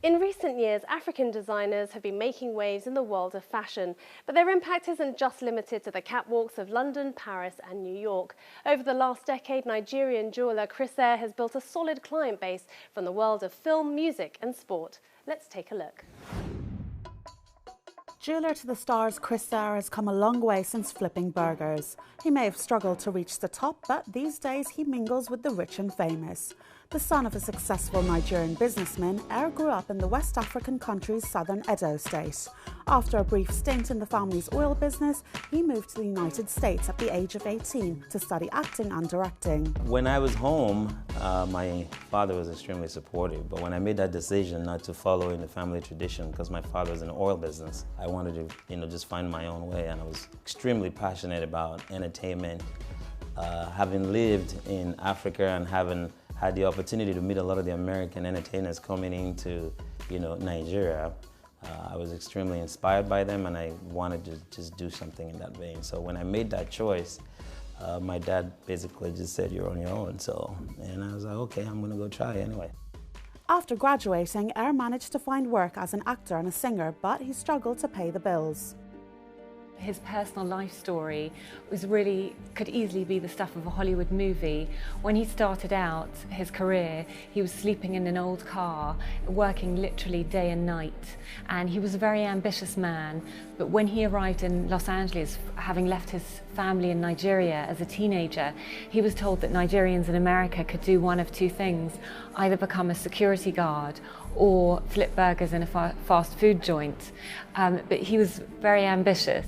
In recent years, African designers have been making waves in the world of fashion, but their impact isn't just limited to the catwalks of London, Paris and New York. Over the last decade, Nigerian jeweller Chris Aire has built a solid client base from the world of film, music and sport. Let's take a look. Jeweller to the stars Chris Aire has come a long way since flipping burgers. He may have struggled to reach the top, but these days he mingles with the rich and famous. The son of a successful Nigerian businessman, Aire grew up in the West African country's southern Edo state. After a brief stint in the family's oil business, he moved to the United States at the age of 18 to study acting and directing. When I was home, my father was extremely supportive, but when I made that decision not to follow in the family tradition because my father was in the oil business, I wanted to just find my own way, and I was extremely passionate about entertainment. Having lived in Africa and having had the opportunity to meet a lot of the American entertainers coming into Nigeria, I was extremely inspired by them, and I wanted to just do something in that vein. So when I made that choice, my dad basically just said, "You're on your own." And I was like, okay, I'm gonna go try anyway. After graduating, Aire managed to find work as an actor and a singer, but he struggled to pay the bills. His personal life story could easily be the stuff of a Hollywood movie. When he started out his career, he was sleeping in an old car, working literally day and night. And he was a very ambitious man, but when he arrived in Los Angeles, having left his family in Nigeria as a teenager, he was told that Nigerians in America could do one of two things: either become a security guard or flip burgers in a fast food joint. But he was very ambitious.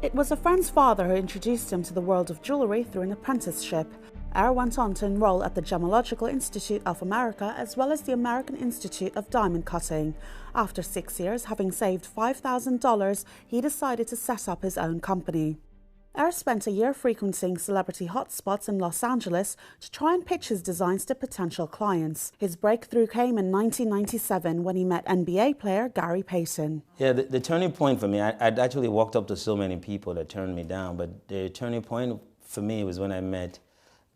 It was a friend's father who introduced him to the world of jewellery through an apprenticeship. Aire went on to enroll at the Gemological Institute of America as well as the American Institute of Diamond Cutting. After 6 years, having saved $5,000, he decided to set up his own company. Aire spent a year frequenting celebrity hotspots in Los Angeles to try and pitch his designs to potential clients. His breakthrough came in 1997 when he met NBA player Gary Payton. Yeah, the turning point for me, I'd actually walked up to so many people that turned me down, but the turning point for me was when I met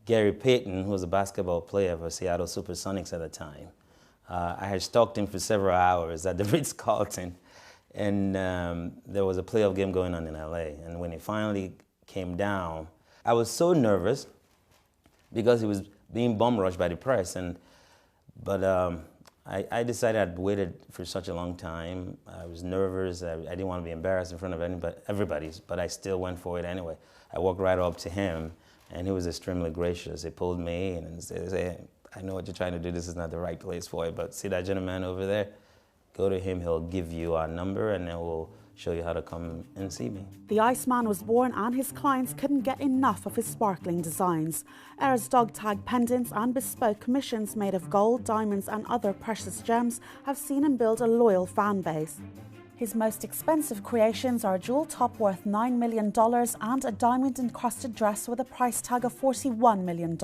Gary Payton, who was a basketball player for Seattle Supersonics at the time. I had stalked him for several hours at the Ritz-Carlton, and there was a playoff game going on in LA, and when he finally came down, I was so nervous because he was being bum rushed by the press, but I decided I'd waited for such a long time. I was nervous. I didn't want to be embarrassed in front of everybody, but I still went for it anyway. I walked right up to him, and he was extremely gracious. He pulled me in and said, "Hey, I know what you're trying to do. This is not the right place for it, but see that gentleman over there? Go to him. He'll give you our number, and then we'll show you how to come and see me." The Iceman was born, and his clients couldn't get enough of his sparkling designs. Aire's dog tag pendants and bespoke commissions made of gold, diamonds and other precious gems have seen him build a loyal fan base. His most expensive creations are a jewel top worth $9 million and a diamond-encrusted dress with a price tag of $41 million.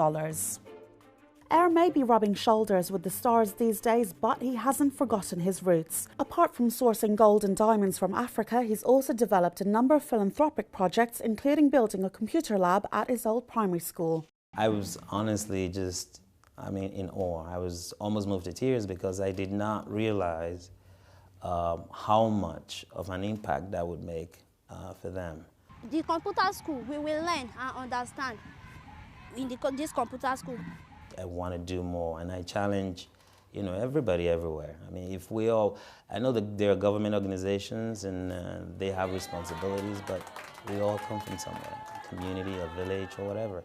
Aire may be rubbing shoulders with the stars these days, but he hasn't forgotten his roots. Apart from sourcing gold and diamonds from Africa, he's also developed a number of philanthropic projects, including building a computer lab at his old primary school. I was honestly in awe. I was almost moved to tears because I did not realize how much of an impact that would make for them. The computer school, we will learn and understand in this computer school. I want to do more, and I challenge, everybody everywhere. I mean, I know that there are government organizations and they have responsibilities, but we all come from somewhere, a community, a village, or whatever.